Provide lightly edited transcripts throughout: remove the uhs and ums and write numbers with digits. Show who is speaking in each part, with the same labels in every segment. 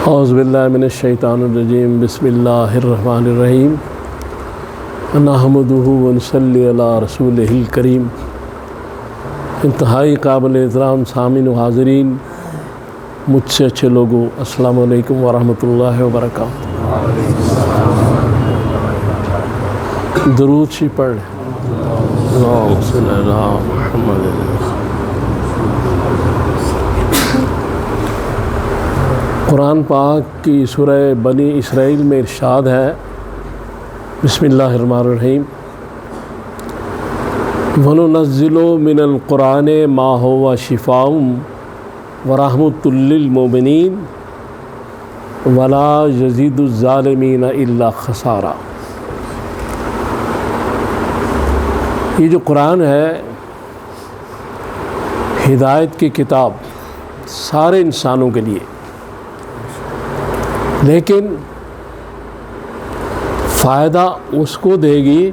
Speaker 1: اعوذ باللہ من الشیطان الرجیم بسم اللہ الرحمن الرحیم نحمدہ ونصلی علی رسولہ الکریم۔ انتہائی قابل احترام سامعین و حاضرین، مجھ سے اچھے لوگوں، السلام علیکم ورحمۃ اللہ وبرکاتہ۔ درود شریف پڑھ لیں۔ اللہم صلی علی محمد۔ قرآن پاک کی سورہ بنی اسرائیل میں ارشاد ہے، بسم اللہ الرحمن الرحیم، وَنُنَزِّلُ مِنَ الْقُرْآنِ مَا هُوَ شِفَاءٌ وَرَحْمَةٌ لِّلْمُؤْمِنِينَ وَلَا يَزِيدُ الظَّالِمِينَ إِلَّا خَسَارًا۔ یہ جو قرآن ہے ہدایت کی کتاب سارے انسانوں کے لیے، لیکن فائدہ اس کو دے گی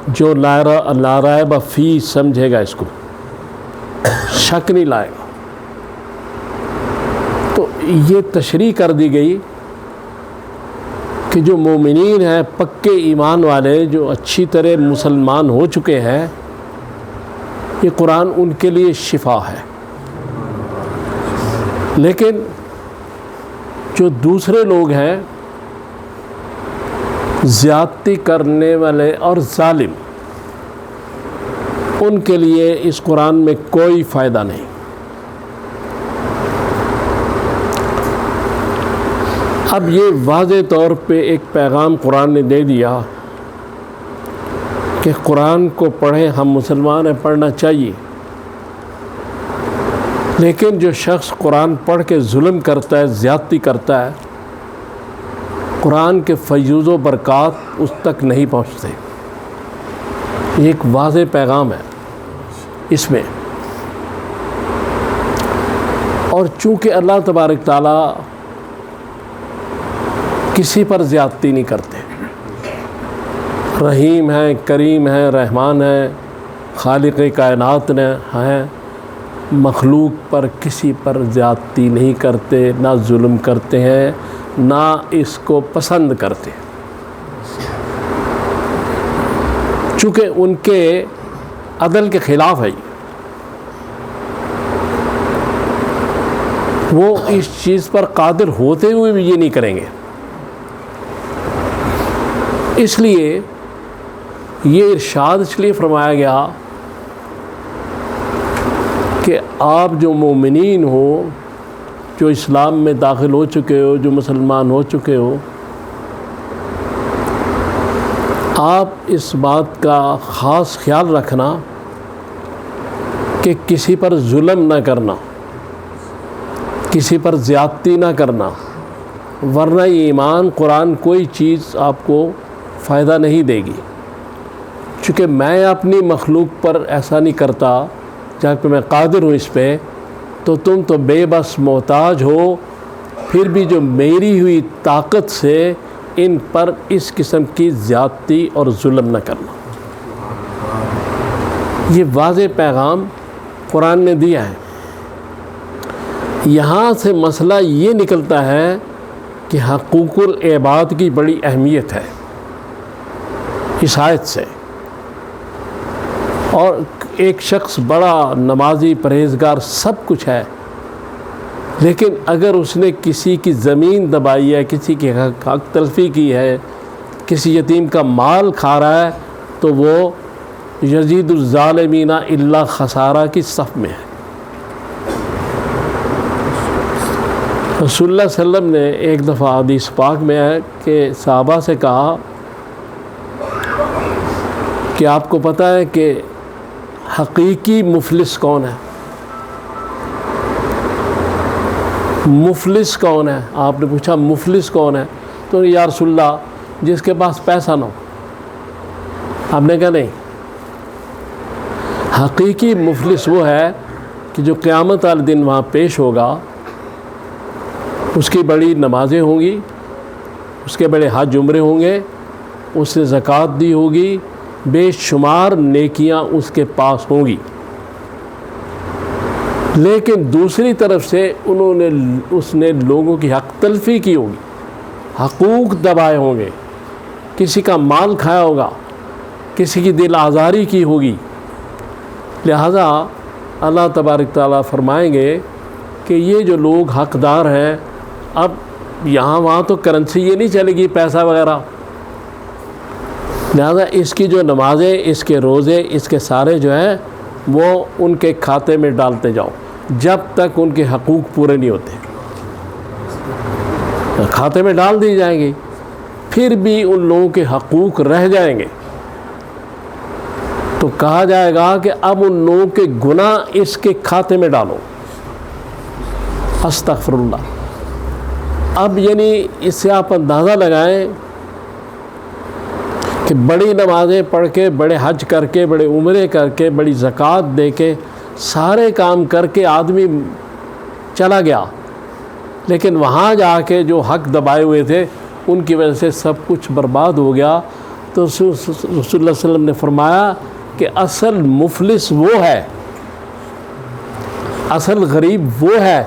Speaker 1: جو لا ریب فی سمجھے گا، اس کو شک نہیں لائے گا۔ تو یہ تشریح کر دی گئی کہ جو مومنین ہیں، پکے ایمان والے، جو اچھی طرح مسلمان ہو چکے ہیں، یہ قرآن ان کے لیے شفا ہے۔ لیکن جو دوسرے لوگ ہیں، زیادتی کرنے والے اور ظالم، ان کے لیے اس قرآن میں کوئی فائدہ نہیں۔ اب یہ واضح طور پہ ایک پیغام قرآن نے دے دیا کہ قرآن کو پڑھیں، ہم مسلمان ہیں، پڑھنا چاہیے، لیکن جو شخص قرآن پڑھ کے ظلم کرتا ہے، زیادتی کرتا ہے، قرآن کے فیوز و برکات اس تک نہیں پہنچتے۔ یہ ایک واضح پیغام ہے اس میں۔ اور چونکہ اللہ تبارک تعالیٰ کسی پر زیادتی نہیں کرتے، رحیم ہیں، کریم ہیں، رحمان ہیں، خالق کائنات ہیں، مخلوق پر کسی پر زیادتی نہیں کرتے، نہ ظلم کرتے ہیں، نہ اس کو پسند کرتے، چونکہ ان کے عدل کے خلاف ہے۔ وہ اس چیز پر قادر ہوتے ہوئے بھی یہ نہیں کریں گے۔ اس لیے یہ ارشاد اس لیے فرمایا گیا کہ آپ جو مومنین ہو، جو اسلام میں داخل ہو چکے ہو، جو مسلمان ہو چکے ہو، آپ اس بات کا خاص خیال رکھنا کہ کسی پر ظلم نہ کرنا، کسی پر زیادتی نہ کرنا، ورنہ یہ ایمان قرآن کوئی چیز آپ کو فائدہ نہیں دے گی۔ چونکہ میں اپنی مخلوق پر ایسا نہیں کرتا جہاں پہ میں قادر ہوں اس پہ، تو تم تو بے بس محتاج ہو، پھر بھی جو میری ہوئی طاقت سے ان پر اس قسم کی زیادتی اور ظلم نہ کرنا۔ یہ واضح پیغام قرآن نے دیا ہے۔ یہاں سے مسئلہ یہ نکلتا ہے کہ حقوق العباد کی بڑی اہمیت ہے اس آیت سے۔ اور ایک شخص بڑا نمازی، پرہیزگار، سب کچھ ہے، لیکن اگر اس نے کسی کی زمین دبائی ہے، کسی کی حق تلفی کی ہے، کسی یتیم کا مال کھا رہا ہے، تو وہ یزید الظالمین الا خسارہ کی صف میں ہے۔ رسول اللہ صلی اللہ علیہ وسلم نے ایک دفعہ حدیث پاک میں ہے کہ صحابہ سے کہا کہ آپ کو پتہ ہے کہ حقیقی مفلس کون ہے؟ مفلس کون ہے؟ آپ نے پوچھا مفلس کون ہے؟ تو یا رسول اللہ جس کے پاس پیسہ نہ ہو۔ آپ نے کہا نہیں، حقیقی مفلس وہ ہے کہ جو قیامت والے دن وہاں پیش ہوگا، اس کی بڑی نمازیں ہوں گی، اس کے بڑے حج عمرے ہوں گے، اس نے زکوٰۃ دی ہوگی، بے شمار نیکیاں اس کے پاس ہوں گی، لیکن دوسری طرف سے اس نے لوگوں کی حق تلفی کی ہوگی، حقوق دبائے ہوں گے، کسی کا مال کھایا ہوگا، کسی کی دل آزاری کی ہوگی۔ لہذا اللہ تبارک تعالیٰ فرمائیں گے کہ یہ جو لوگ حقدار ہیں، اب یہاں وہاں تو کرنسی یہ نہیں چلے گی، پیسہ وغیرہ، لہذا اس کی جو نمازیں، اس کے روزے، اس کے سارے جو ہیں وہ ان کے کھاتے میں ڈالتے جاؤ جب تک ان کے حقوق پورے نہیں ہوتے، کھاتے میں ڈال دی جائیں گی، پھر بھی ان لوگوں کے حقوق رہ جائیں گے تو کہا جائے گا کہ اب ان لوگوں کے گناہ اس کے کھاتے میں ڈالو۔ استغفر اللہ۔ اب یعنی اس سے آپ اندازہ لگائیں کہ بڑی نمازیں پڑھ کے، بڑے حج کر کے، بڑے عمرے کر کے، بڑی زکوٰۃ دے کے، سارے کام کر کے آدمی چلا گیا، لیکن وہاں جا کے جو حق دبائے ہوئے تھے ان کی وجہ سے سب کچھ برباد ہو گیا۔ تو رسول اللہ صلی اللہ علیہ وسلم نے فرمایا کہ اصل مفلس وہ ہے، اصل غریب وہ ہے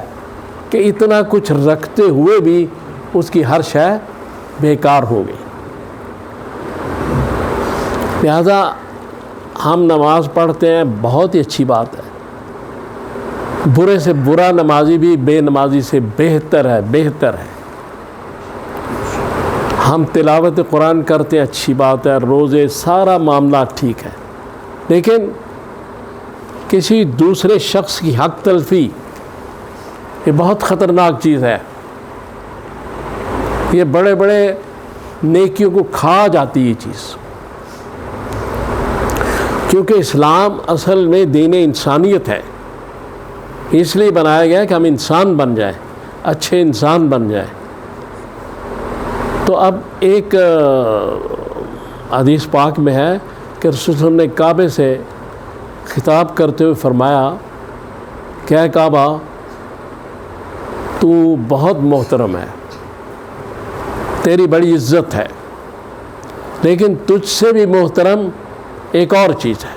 Speaker 1: کہ اتنا کچھ رکھتے ہوئے بھی اس کی ہر شے بیکار ہو گئی۔ لہذا ہم نماز پڑھتے ہیں، بہت ہی اچھی بات ہے، برے سے برا نمازی بھی بے نمازی سے بہتر ہے، بہتر ہے۔ ہم تلاوت قرآن کرتے ہیں، اچھی بات ہے، روزے، سارا معاملہ ٹھیک ہے، لیکن کسی دوسرے شخص کی حق تلفی یہ بہت خطرناک چیز ہے، یہ بڑے بڑے نیکیوں کو کھا جاتی ہے یہ چیز، کیونکہ اسلام اصل میں دین انسانیت ہے، اس لیے بنایا گیا کہ ہم انسان بن جائیں، اچھے انسان بن جائیں۔ تو اب ایک حدیث پاک میں ہے کہ رسول اللہ نے کعبے سے خطاب کرتے ہوئے فرمایا کہ اے کعبہ، تو بہت محترم ہے، تیری بڑی عزت ہے، لیکن تجھ سے بھی محترم ایک اور چیز ہے۔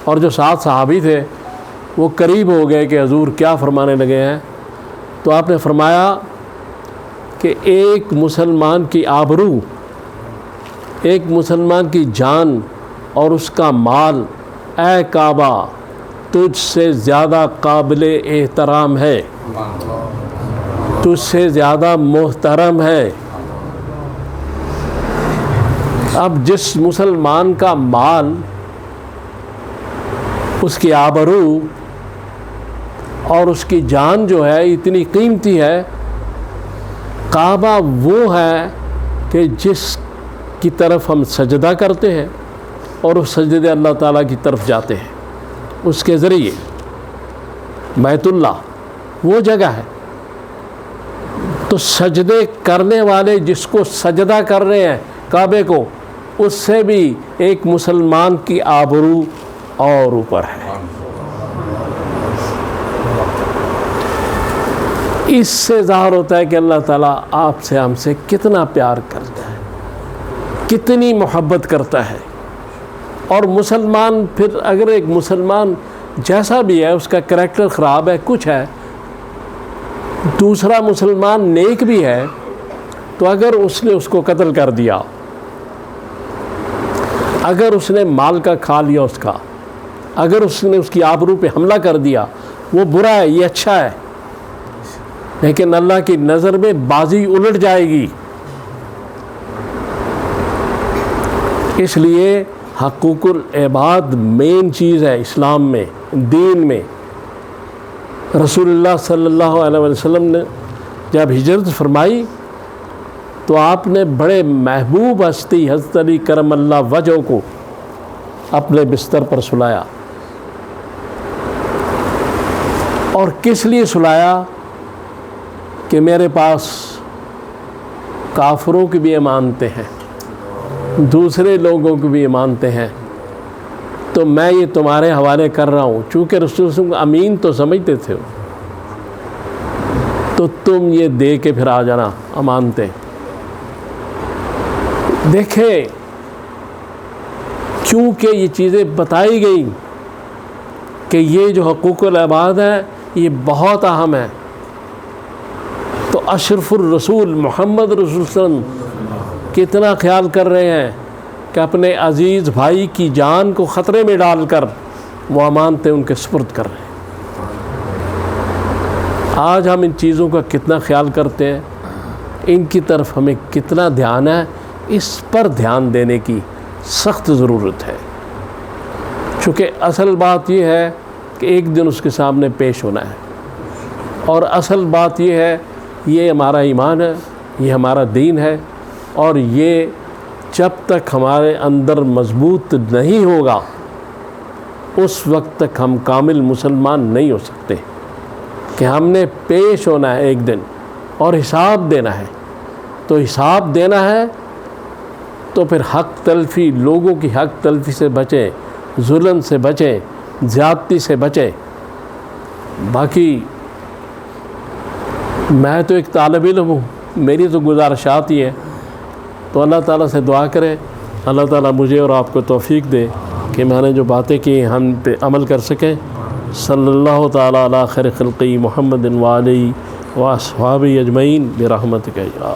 Speaker 1: اور جو ساتھ صحابی تھے وہ قریب ہو گئے کہ حضور کیا فرمانے لگے ہیں؟ تو آپ نے فرمایا کہ ایک مسلمان کی آبرو، ایک مسلمان کی جان اور اس کا مال، اے کعبہ، تجھ سے زیادہ قابل احترام ہے، تجھ سے زیادہ محترم ہے۔ اب جس مسلمان کا مال، اس کی آبرو اور اس کی جان جو ہے اتنی قیمتی ہے، کعبہ وہ ہے کہ جس کی طرف ہم سجدہ کرتے ہیں اور اس سجدے اللہ تعالیٰ کی طرف جاتے ہیں، اس کے ذریعے بیت اللہ وہ جگہ ہے۔ تو سجدے کرنے والے جس کو سجدہ کر رہے ہیں کعبے کو، اس سے بھی ایک مسلمان کی آبرو اور اوپر ہے۔ اس سے ظاہر ہوتا ہے کہ اللہ تعالیٰ آپ سے، ہم سے کتنا پیار کرتا ہے، کتنی محبت کرتا ہے۔ اور مسلمان پھر اگر ایک مسلمان جیسا بھی ہے، اس کا کریکٹر خراب ہے، کچھ ہے، دوسرا مسلمان نیک بھی ہے، تو اگر اس نے اس کو قتل کر دیا، اگر اس نے مال کا کھا لیا اس کا، اگر اس نے اس کی آبرو پہ حملہ کر دیا، وہ برا ہے، یہ اچھا ہے، لیکن اللہ کی نظر میں بازی الٹ جائے گی۔ اس لیے حقوق العباد مین چیز ہے اسلام میں، دین میں۔ رسول اللہ صلی اللہ علیہ وسلم نے جب ہجرت فرمائی تو آپ نے بڑے محبوب ہستی حضرت علی کرم اللہ وجہ کو اپنے بستر پر سلایا، اور کس لیے سلایا؟ کہ میرے پاس کافروں کی بھی امانتیں ہیں، دوسرے لوگوں کی بھی امانتیں ہیں، تو میں یہ تمہارے حوالے کر رہا ہوں۔ چونکہ رسول اللہ صلی اللہ علیہ وسلم امین تو سمجھتے تھے، تو تم یہ دے کے پھر آ جانا امانتیں۔ دیکھیں، کیونکہ یہ چیزیں بتائی گئیں کہ یہ جو حقوق العباد ہیں یہ بہت اہم ہے۔ تو اشرف الرسول محمد رسول صلی اللہ علیہ وسلم کتنا خیال کر رہے ہیں کہ اپنے عزیز بھائی کی جان کو خطرے میں ڈال کر وہ امانتیں ان کے سپرد کر رہے ہیں۔ آج ہم ان چیزوں کا کتنا خیال کرتے ہیں، ان کی طرف ہمیں کتنا دھیان ہے، اس پر دھیان دینے کی سخت ضرورت ہے۔ چونکہ اصل بات یہ ہے کہ ایک دن اس کے سامنے پیش ہونا ہے، اور اصل بات یہ ہے، یہ ہمارا ایمان ہے، یہ ہمارا دین ہے، اور یہ جب تک ہمارے اندر مضبوط نہیں ہوگا اس وقت تک ہم کامل مسلمان نہیں ہو سکتے، کہ ہم نے پیش ہونا ہے ایک دن اور حساب دینا ہے۔ تو حساب دینا ہے تو پھر حق تلفی، لوگوں کی حق تلفی سے بچیں، ظلم سے بچیں، زیادتی سے بچیں۔ باقی میں تو ایک طالب علم ہوں، میری تو گزارشات ہی ہے، تو اللہ تعالیٰ سے دعا کرے اللہ تعالیٰ مجھے اور آپ کو توفیق دے کہ میں نے جو باتیں کی ہم پہ عمل کر سکیں۔ صلی اللہ تعالیٰ علی خیر خلقی محمد و آلہ و اصحابہ اجمعین برحمتک یا